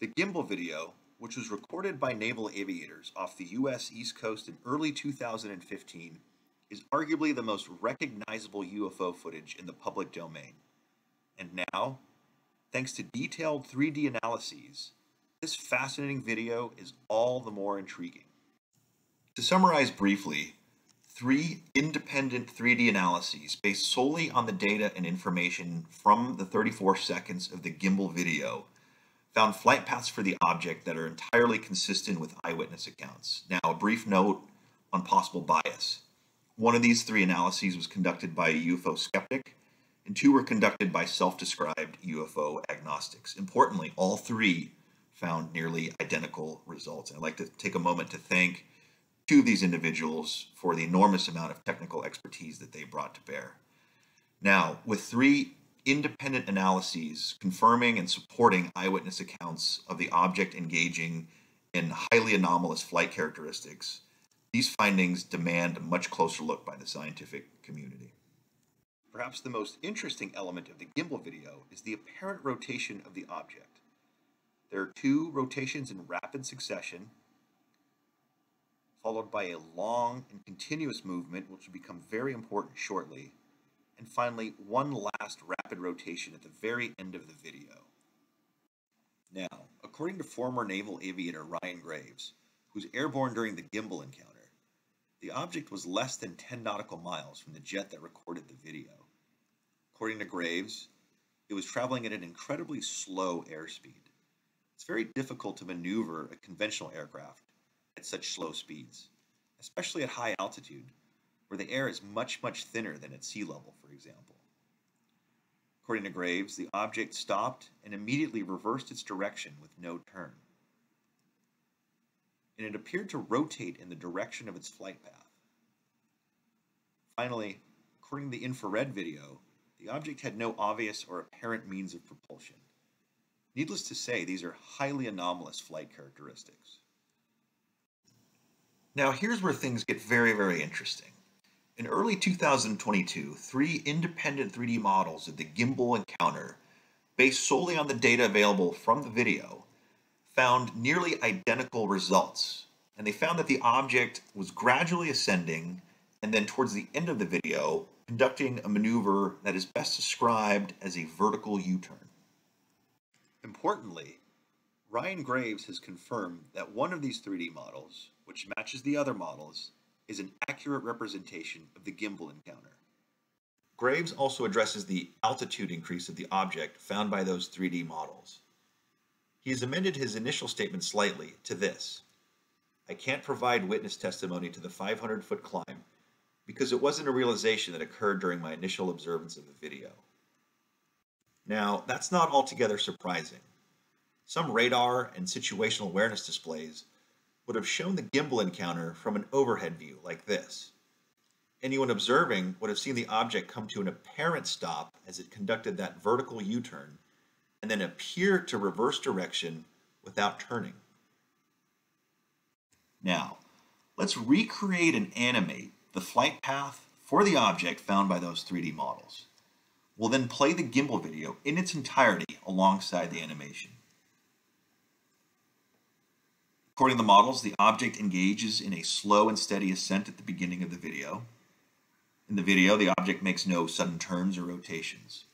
The Gimbal video, which was recorded by naval aviators off the U.S. East Coast in early 2015, is arguably the most recognizable UFO footage in the public domain. And now, thanks to detailed 3D analyses, this fascinating video is all the more intriguing. To summarize briefly, 3 independent 3D analyses based solely on the data and information from the 34 seconds of the Gimbal video found flight paths for the object that are entirely consistent with eyewitness accounts. Now, a brief note on possible bias. One of these 3 analyses was conducted by a UFO skeptic, and 2 were conducted by self-described UFO agnostics. Importantly, all 3 found nearly identical results. And I'd like to take a moment to thank 2 of these individuals for the enormous amount of technical expertise that they brought to bear. Now, with 3 independent analyses confirming and supporting eyewitness accounts of the object engaging in highly anomalous flight characteristics, these findings demand a much closer look by the scientific community. Perhaps the most interesting element of the Gimbal video is the apparent rotation of the object. There are 2 rotations in rapid succession, followed by a long and continuous movement, which will become very important shortly, and finally, one last rapid rotation at the very end of the video. Now, according to former naval aviator Ryan Graves, who was airborne during the Gimbal encounter, the object was less than 10 nautical miles from the jet that recorded the video. According to Graves, it was traveling at an incredibly slow airspeed. It's very difficult to maneuver a conventional aircraft at such slow speeds, especially at high altitude, where the air is much thinner than at sea level, for example. According to Graves, the object stopped and immediately reversed its direction with no turn. And it appeared to rotate in the direction of its flight path. Finally, according to the infrared video, the object had no obvious or apparent means of propulsion. Needless to say, these are highly anomalous flight characteristics. Now here's where things get very interesting. In early 2022, 3 independent 3D models of the Gimbal encounter, based solely on the data available from the video, found nearly identical results. And they found that the object was gradually ascending, and then towards the end of the video, conducting a maneuver that is best described as a vertical U-turn. Importantly, Ryan Graves has confirmed that one of these 3D models, which matches the other models, is an accurate representation of the Gimbal encounter. Graves also addresses the altitude increase of the object found by those 3D models. He has amended his initial statement slightly to this: "I can't provide witness testimony to the 500-foot climb because it wasn't a realization that occurred during my initial observance of the video." Now, that's not altogether surprising. Some radar and situational awareness displays would have shown the Gimbal encounter from an overhead view like this. Anyone observing would have seen the object come to an apparent stop as it conducted that vertical U-turn and then appear to reverse direction without turning. Now, let's recreate and animate the flight path for the object found by those 3D models. We'll then play the Gimbal video in its entirety alongside the animation. According to the models, the object engages in a slow and steady ascent at the beginning of the video. In the video, the object makes no sudden turns or rotations.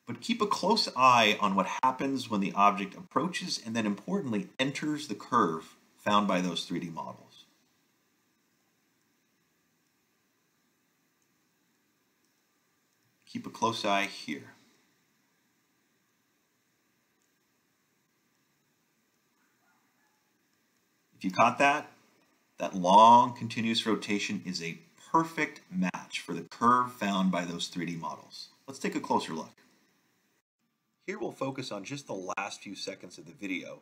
But keep a close eye on what happens when the object approaches and then importantly enters the curve found by those 3D models. Keep a close eye here. If you caught that, that long continuous rotation is a perfect match for the curve found by those 3D models. Let's take a closer look. Here we'll focus on just the last few seconds of the video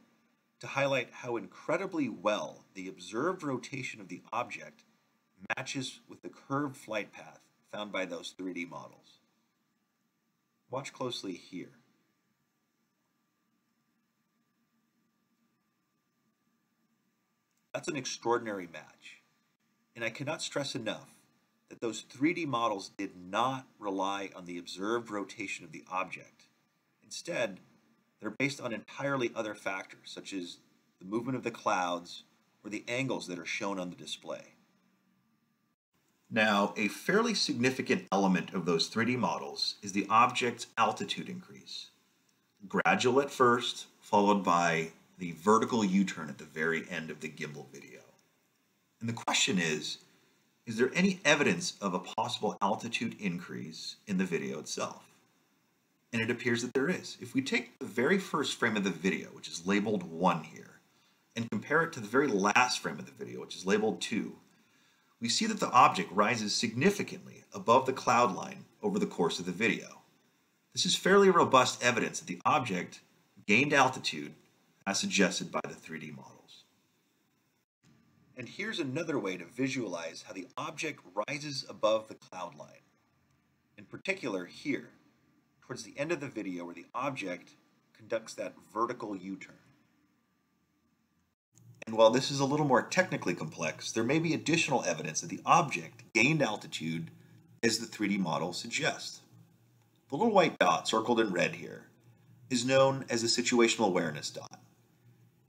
to highlight how incredibly well the observed rotation of the object matches with the curved flight path found by those 3D models. Watch closely here. That's an extraordinary match, and I cannot stress enough that those 3D models did not rely on the observed rotation of the object. Instead, They're based on entirely other factors, such as the movement of the clouds or the angles that are shown on the display. Now, a fairly significant element of those 3D models is the object's altitude increase. Gradual at first, followed by the vertical U-turn at the very end of the gimbal video. And the question is there any evidence of a possible altitude increase in the video itself? And it appears that there is. If we take the very first frame of the video, which is labeled 1 here, and compare it to the very last frame of the video, which is labeled 2, we see that the object rises significantly above the cloud line over the course of the video. This is fairly robust evidence that the object gained altitude as suggested by the 3D models. And here's another way to visualize how the object rises above the cloud line. In particular here, towards the end of the video where the object conducts that vertical U-turn. And while this is a little more technically complex, there may be additional evidence that the object gained altitude as the 3D model suggests. The little white dot circled in red here is known as the situational awareness dot,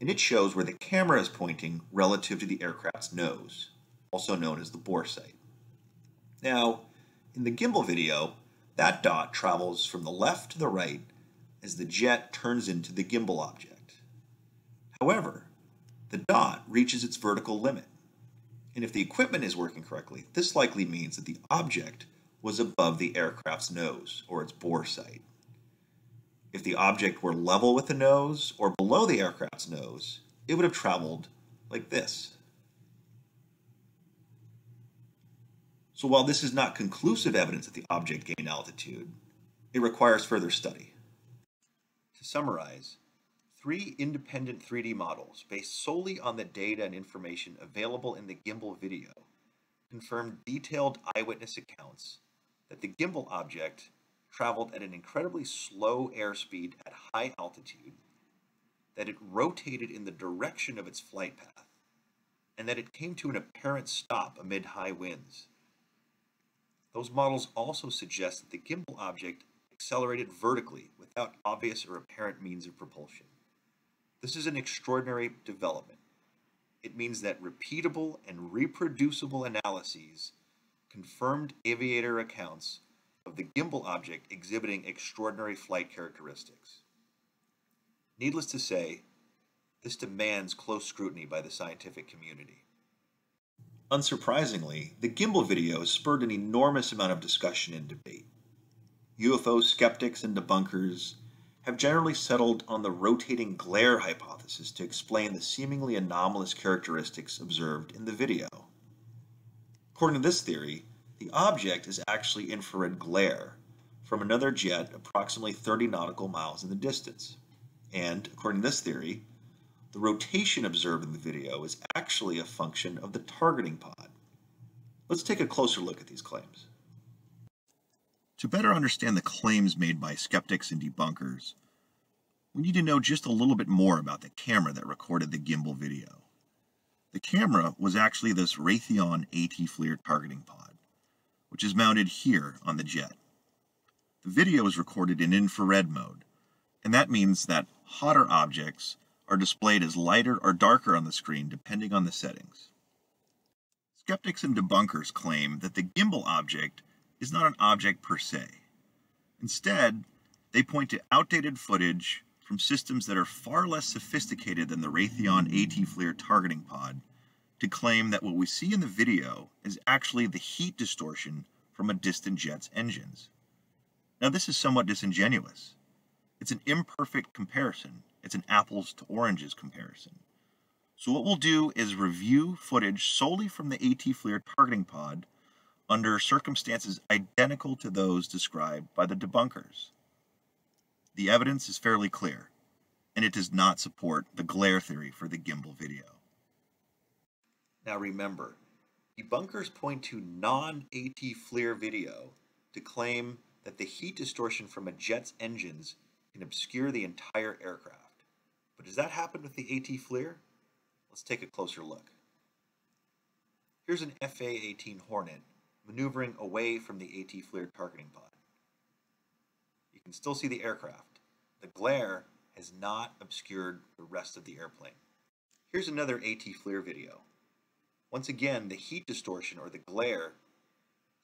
and it shows where the camera is pointing relative to the aircraft's nose, also known as the bore sight. Now, in the gimbal video, that dot travels from the left to the right as the jet turns into the gimbal object. However, the dot reaches its vertical limit, and if the equipment is working correctly, this likely means that the object was above the aircraft's nose, or its bore sight. If the object were level with the nose or below the aircraft's nose, it would have traveled like this. So while this is not conclusive evidence that the object gained altitude, it requires further study. To summarize, 3 independent 3D models based solely on the data and information available in the gimbal video confirmed detailed eyewitness accounts that the gimbal object traveled at an incredibly slow airspeed at high altitude, that it rotated in the direction of its flight path, and that it came to an apparent stop amid high winds. Those models also suggest that the gimbal object accelerated vertically without obvious or apparent means of propulsion. This is an extraordinary development. It means that repeatable and reproducible analyses confirmed aviator accounts of the gimbal object exhibiting extraordinary flight characteristics. Needless to say, this demands close scrutiny by the scientific community. Unsurprisingly, the gimbal video spurred an enormous amount of discussion and debate. UFO skeptics and debunkers have generally settled on the rotating glare hypothesis to explain the seemingly anomalous characteristics observed in the video. According to this theory, the object is actually infrared glare from another jet approximately 30 nautical miles in the distance. And, according to this theory, the rotation observed in the video is actually a function of the targeting pod. Let's take a closer look at these claims. To better understand the claims made by skeptics and debunkers, we need to know just a little bit more about the camera that recorded the gimbal video. The camera was actually this Raytheon AT FLIR targeting pod, which is mounted here on the jet. The video is recorded in infrared mode, and that means that hotter objects are displayed as lighter or darker on the screen depending on the settings. Skeptics and debunkers claim that the gimbal object is not an object per se. Instead, they point to outdated footage from systems that are far less sophisticated than the Raytheon AT FLIR targeting pod to claim that what we see in the video is actually the heat distortion from a distant jet's engines. Now, this is somewhat disingenuous. It's an imperfect comparison. It's an apples to oranges comparison. So what we'll do is review footage solely from the AT FLIR targeting pod under circumstances identical to those described by the debunkers. The evidence is fairly clear, and it does not support the glare theory for the gimbal video. Now remember, debunkers point to non-AT FLIR video to claim that the heat distortion from a jet's engines can obscure the entire aircraft. But does that happen with the AT FLIR? Let's take a closer look. Here's an FA-18 Hornet maneuvering away from the AT FLIR targeting pod. You can still see the aircraft. The glare has not obscured the rest of the airplane. Here's another AT FLIR video. Once again, the heat distortion or the glare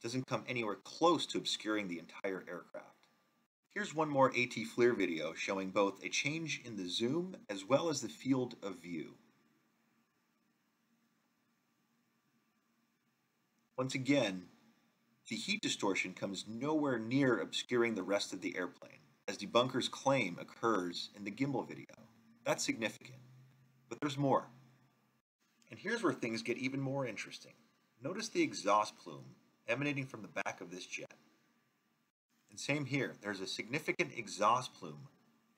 doesn't come anywhere close to obscuring the entire aircraft. Here's one more AT FLIR video showing both a change in the zoom as well as the field of view. Once again, the heat distortion comes nowhere near obscuring the rest of the airplane, as debunkers claim occurs in the gimbal video. That's significant. But there's more. And here's where things get even more interesting. Notice the exhaust plume emanating from the back of this jet. And same here, there's a significant exhaust plume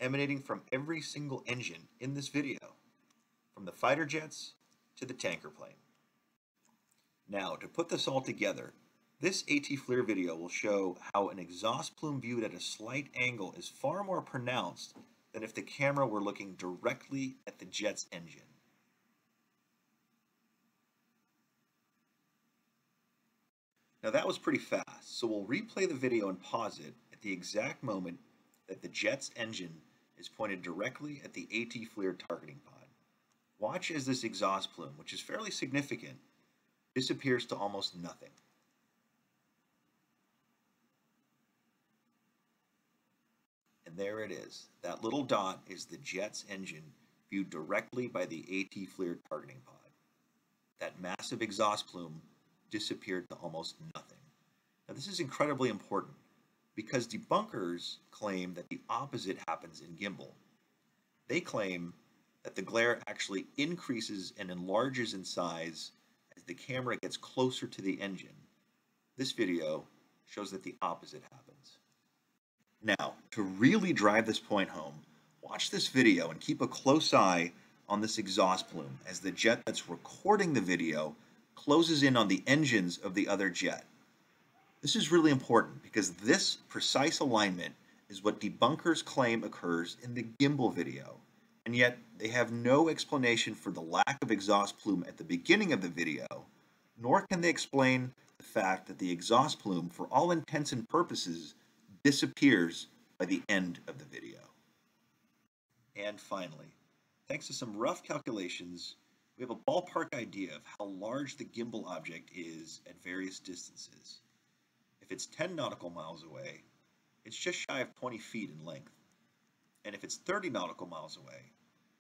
emanating from every single engine in this video, from the fighter jets to the tanker plane. Now, to put this all together, this AT FLIR video will show how an exhaust plume viewed at a slight angle is far more pronounced than if the camera were looking directly at the jet's engine. Now that was pretty fast, so we'll replay the video and pause it at the exact moment that the jet's engine is pointed directly at the AT FLIR targeting pod. Watch as this exhaust plume, which is fairly significant, disappears to almost nothing. And there it is. That little dot is the jet's engine viewed directly by the AT FLIR targeting pod. That massive exhaust plume disappeared to almost nothing. Now this is incredibly important because debunkers claim that the opposite happens in gimbal. They claim that the glare actually increases and enlarges in size as the camera gets closer to the engine. This video shows that the opposite happens. Now, to really drive this point home, watch this video and keep a close eye on this exhaust plume as the jet that's recording the video closes in on the engines of the other jet. This is really important because this precise alignment is what debunkers claim occurs in the gimbal video, and yet they have no explanation for the lack of exhaust plume at the beginning of the video, nor can they explain the fact that the exhaust plume, for all intents and purposes, disappears by the end of the video. And finally, thanks to some rough calculations, we have a ballpark idea of how large the gimbal object is at various distances. If it's 10 nautical miles away, it's just shy of 20 feet in length. And if it's 30 nautical miles away,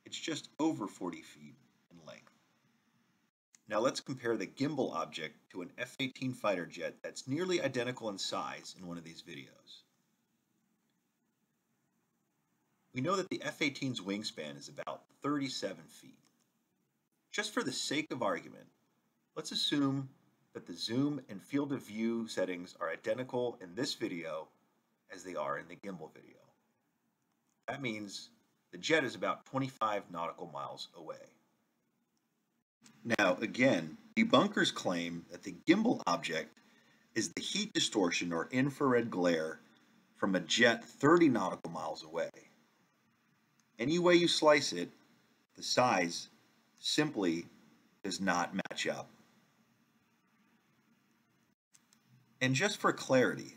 it's just over 40 feet in length. Now let's compare the gimbal object to an F-18 fighter jet that's nearly identical in size in one of these videos. We know that the F-18's wingspan is about 37 feet. Just for the sake of argument, let's assume that the zoom and field of view settings are identical in this video as they are in the gimbal video. That means the jet is about 25 nautical miles away. Now again, debunkers claim that the gimbal object is the heat distortion or infrared glare from a jet 30 nautical miles away. Any way you slice it, the size simply does not match up. And just for clarity,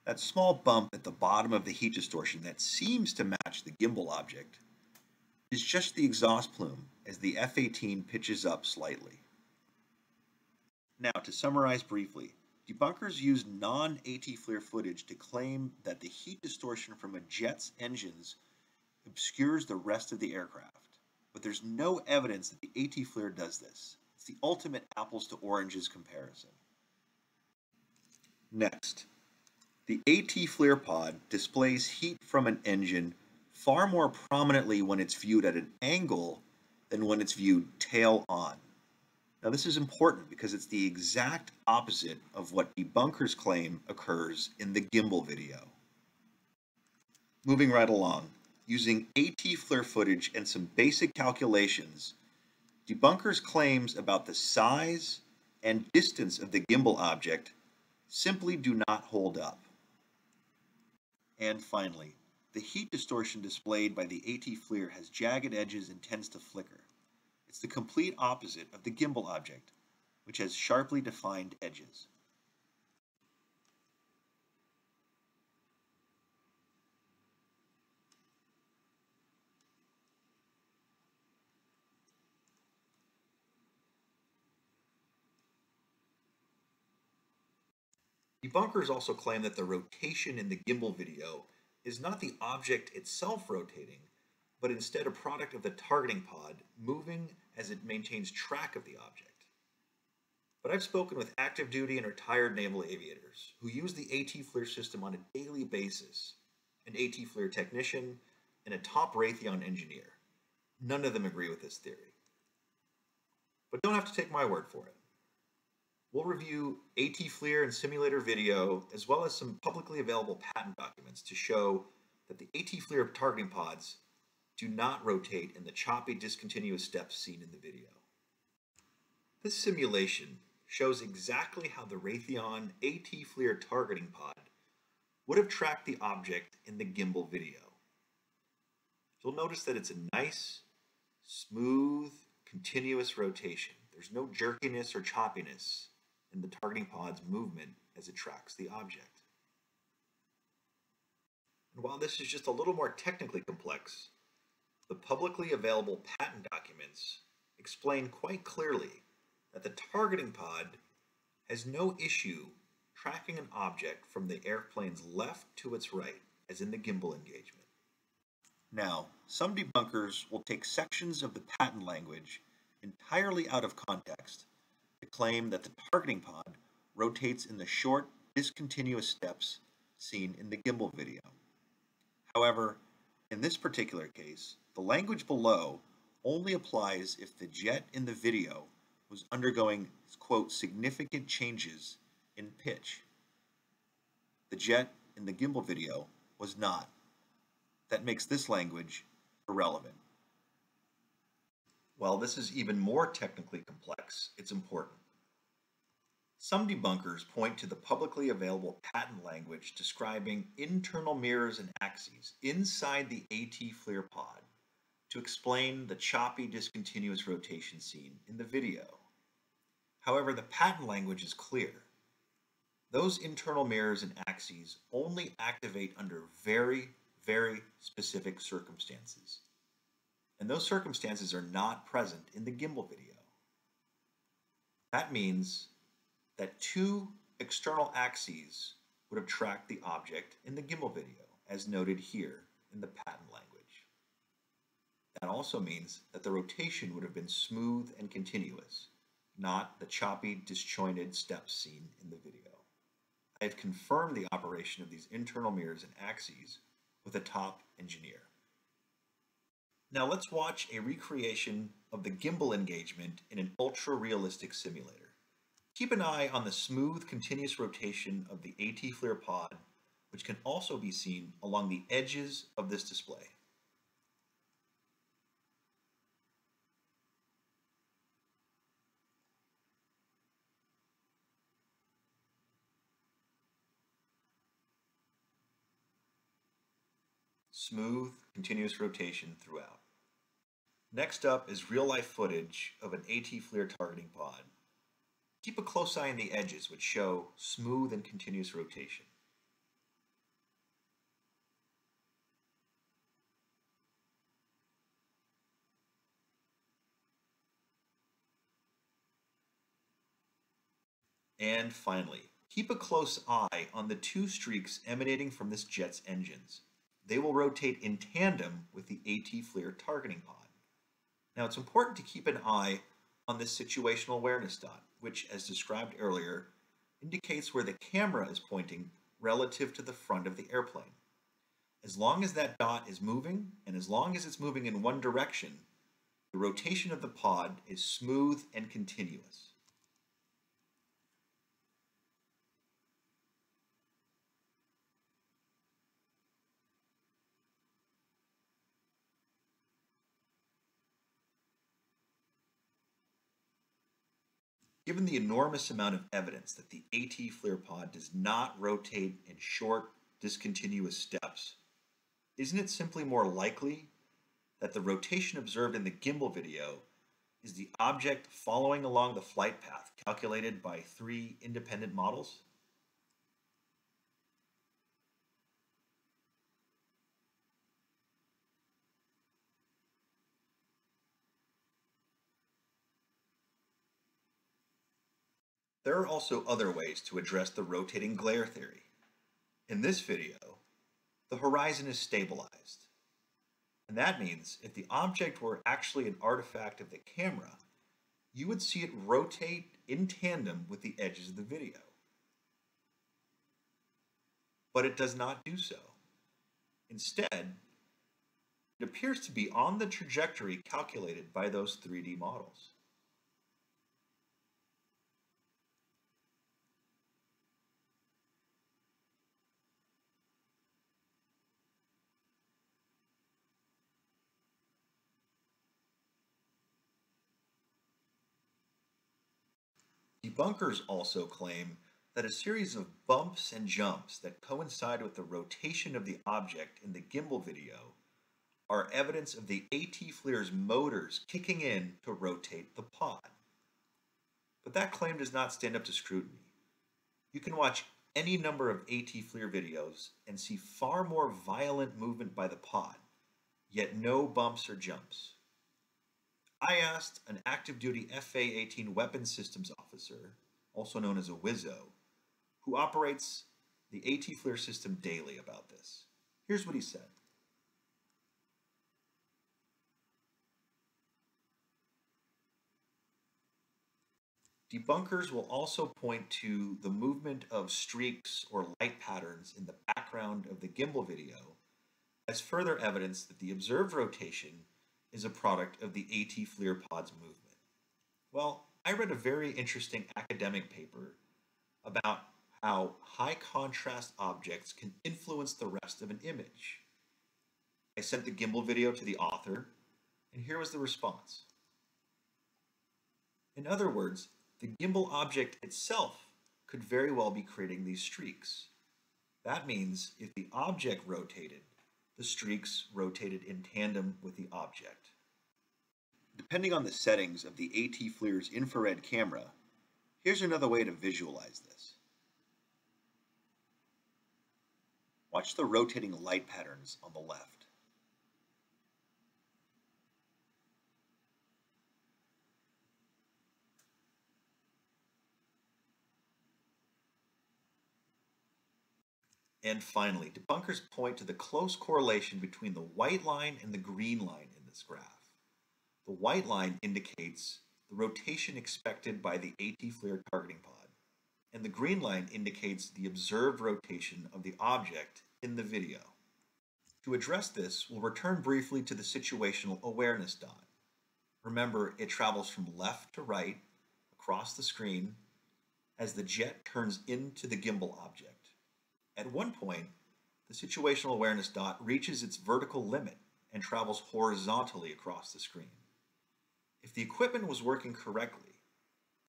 that small bump at the bottom of the heat distortion that seems to match the gimbal object is just the exhaust plume as the F-18 pitches up slightly. Now, to summarize briefly, debunkers use non-AT FLIR footage to claim that the heat distortion from a jet's engines obscures the rest of the aircraft. But there's no evidence that the AT FLIR does this. It's the ultimate apples to oranges comparison. Next, the AT FLIR pod displays heat from an engine far more prominently when it's viewed at an angle than when it's viewed tail on. Now this is important because it's the exact opposite of what debunkers claim occurs in the gimbal video. Moving right along, using AT FLIR footage and some basic calculations, debunkers' claims about the size and distance of the gimbal object simply do not hold up. And finally, the heat distortion displayed by the AT FLIR has jagged edges and tends to flicker. It's the complete opposite of the gimbal object, which has sharply defined edges. Debunkers also claim that the rotation in the gimbal video is not the object itself rotating, but instead a product of the targeting pod moving as it maintains track of the object. But I've spoken with active duty and retired naval aviators who use the AT FLIR system on a daily basis, an AT FLIR technician, and a top Raytheon engineer. None of them agree with this theory. But don't have to take my word for it. We'll review AT FLIR and simulator video, as well as some publicly available patent documents to show that the AT FLIR targeting pods do not rotate in the choppy, discontinuous steps seen in the video. This simulation shows exactly how the Raytheon AT FLIR targeting pod would have tracked the object in the gimbal video. You'll notice that it's a nice, smooth, continuous rotation. There's no jerkiness or choppiness in the targeting pod's movement as it tracks the object. And while this is just a little more technically complex, the publicly available patent documents explain quite clearly that the targeting pod has no issue tracking an object from the airplane's left to its right, as in the gimbal engagement. Now, some debunkers will take sections of the patent language entirely out of context to claim that the targeting pod rotates in the short, discontinuous steps seen in the gimbal video. However, in this particular case, the language below only applies if the jet in the video was undergoing, quote, significant changes in pitch. The jet in the gimbal video was not. That makes this language irrelevant. While this is even more technically complex, it's important. Some debunkers point to the publicly available patent language describing internal mirrors and axes inside the AT FLIR pod to explain the choppy, discontinuous rotation seen in the video. However, the patent language is clear. Those internal mirrors and axes only activate under very, very specific circumstances. And those circumstances are not present in the gimbal video. That means that two external axes would have tracked the object in the gimbal video, as noted here in the patent language. That also means that the rotation would have been smooth and continuous, not the choppy, disjointed steps seen in the video. I have confirmed the operation of these internal mirrors and axes with a top engineer. Now let's watch a recreation of the gimbal engagement in an ultra-realistic simulator. Keep an eye on the smooth, continuous rotation of the AT FLIR pod, which can also be seen along the edges of this display. Smooth, continuous rotation throughout. Next up is real-life footage of an AT FLIR targeting pod. Keep a close eye on the edges, which show smooth and continuous rotation. And finally, keep a close eye on the two streaks emanating from this jet's engines. They will rotate in tandem with the AT FLIR targeting pod. Now it's important to keep an eye on this situational awareness dot, which, as described earlier, indicates where the camera is pointing relative to the front of the airplane. As long as that dot is moving, and as long as it's moving in one direction, the rotation of the pod is smooth and continuous. Given the enormous amount of evidence that the AT FLIR pod does not rotate in short, discontinuous steps, isn't it simply more likely that the rotation observed in the gimbal video is the object following along the flight path calculated by 3 independent models? There are also other ways to address the rotating glare theory. In this video, the horizon is stabilized. And that means if the object were actually an artifact of the camera, you would see it rotate in tandem with the edges of the video. But it does not do so. Instead, it appears to be on the trajectory calculated by those 3D models. Debunkers also claim that a series of bumps and jumps that coincide with the rotation of the object in the gimbal video are evidence of the AT FLIR's motors kicking in to rotate the pod. But that claim does not stand up to scrutiny. You can watch any number of AT FLIR videos and see far more violent movement by the pod, yet no bumps or jumps. I asked an active duty FA-18 weapons systems officer, also known as a WIZO, who operates the AT FLIR system daily about this. Here's what he said. Debunkers will also point to the movement of streaks or light patterns in the background of the gimbal video as further evidence that the observed rotation is a product of the AT FLIR pod's movement. Well, I read a very interesting academic paper about how high contrast objects can influence the rest of an image. I sent the gimbal video to the author, and here was the response. In other words, the gimbal object itself could very well be creating these streaks. That means if the object rotated, the streaks rotated in tandem with the object. Depending on the settings of the AT FLIR's infrared camera, here's another way to visualize this. Watch the rotating light patterns on the left. And finally, debunkers point to the close correlation between the white line and the green line in this graph. The white line indicates the rotation expected by the AT FLIR targeting pod, and the green line indicates the observed rotation of the object in the video. To address this, we'll return briefly to the situational awareness dot. Remember, it travels from left to right across the screen as the jet turns into the gimbal object. At one point, the situational awareness dot reaches its vertical limit and travels horizontally across the screen. If the equipment was working correctly,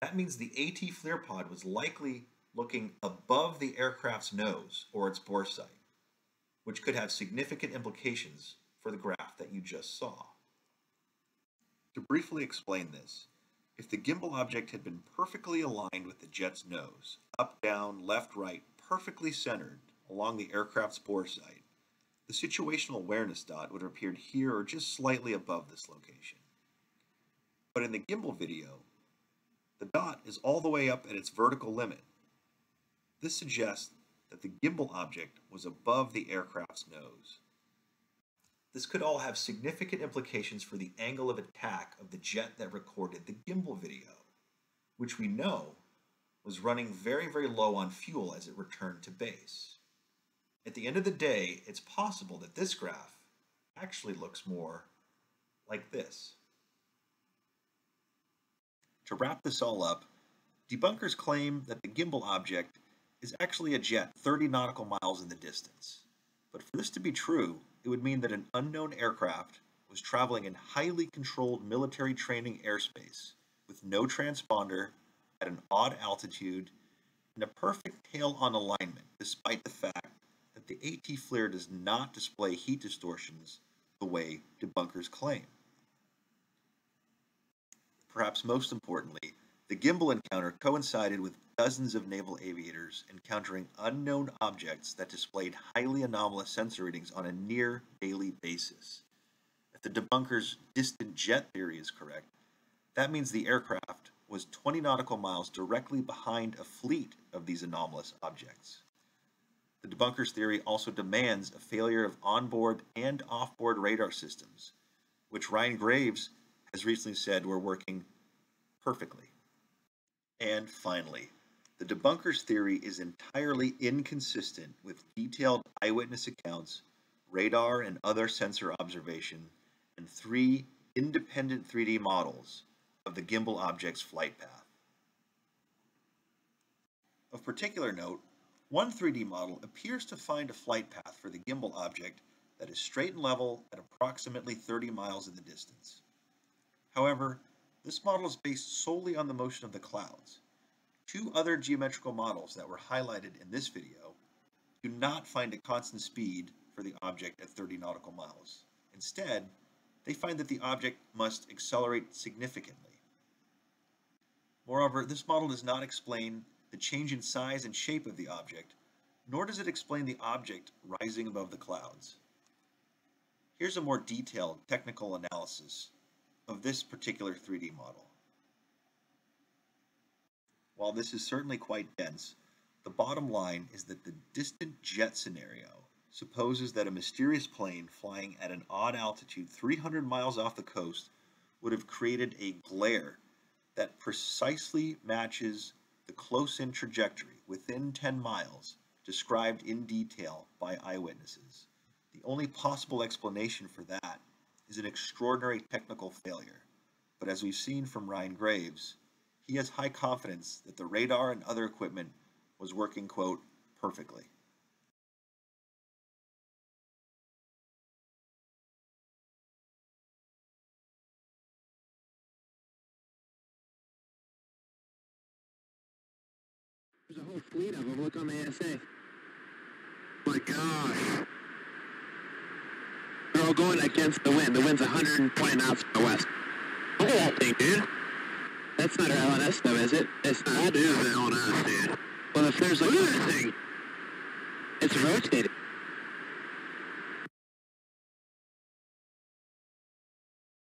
that means the AT FLIR pod was likely looking above the aircraft's nose or its bore sight, which could have significant implications for the graph that you just saw. To briefly explain this, if the gimbal object had been perfectly aligned with the jet's nose, up, down, left, right, perfectly centered along the aircraft's bore sight, the situational awareness dot would have appeared here or just slightly above this location. But in the gimbal video, the dot is all the way up at its vertical limit. This suggests that the gimbal object was above the aircraft's nose. This could all have significant implications for the angle of attack of the jet that recorded the gimbal video, which we know was running very, very low on fuel as it returned to base. At the end of the day, it's possible that this graph actually looks more like this. To wrap this all up, debunkers claim that the gimbal object is actually a jet 30 nautical miles in the distance. But for this to be true, it would mean that an unknown aircraft was traveling in highly controlled military training airspace with no transponder, at an odd altitude, and a perfect tail-on alignment, despite the fact that the AT FLIR does not display heat distortions the way debunkers claim. Perhaps most importantly, the gimbal encounter coincided with dozens of naval aviators encountering unknown objects that displayed highly anomalous sensor readings on a near-daily basis. If the debunkers' distant jet theory is correct, that means the aircraft was 20 nautical miles directly behind a fleet of these anomalous objects. The debunkers' theory also demands a failure of onboard and offboard radar systems, which Ryan Graves has recently said were working perfectly. And finally, the debunkers' theory is entirely inconsistent with detailed eyewitness accounts, radar and other sensor observation, and 3 independent 3D models of the gimbal object's flight path. Of particular note, one 3D model appears to find a flight path for the gimbal object that is straight and level at approximately 30 miles in the distance. However, this model is based solely on the motion of the clouds. 2 other geometrical models that were highlighted in this video do not find a constant speed for the object at 30 nautical miles. Instead, they find that the object must accelerate significantly. Moreover, this model does not explain the change in size and shape of the object, nor does it explain the object rising above the clouds. Here's a more detailed technical analysis of this particular 3D model. While this is certainly quite dense, the bottom line is that the distant jet scenario supposes that a mysterious plane flying at an odd altitude 300 miles off the coast would have created a glare that precisely matches the close-in trajectory within 10 miles described in detail by eyewitnesses. The only possible explanation for that is an extraordinary technical failure, but as we've seen from Ryan Graves, he has high confidence that the radar and other equipment was working, quote, perfectly. There's a whole fleet of them. Look on the ASA. My gosh. They're all going against the wind. The wind's 120 knots from the west. Look at that thing, dude. That's not our LNS, though, is it? It's not. That is the LNS, dude. Well, if there's like... Look at that thing. It's rotating.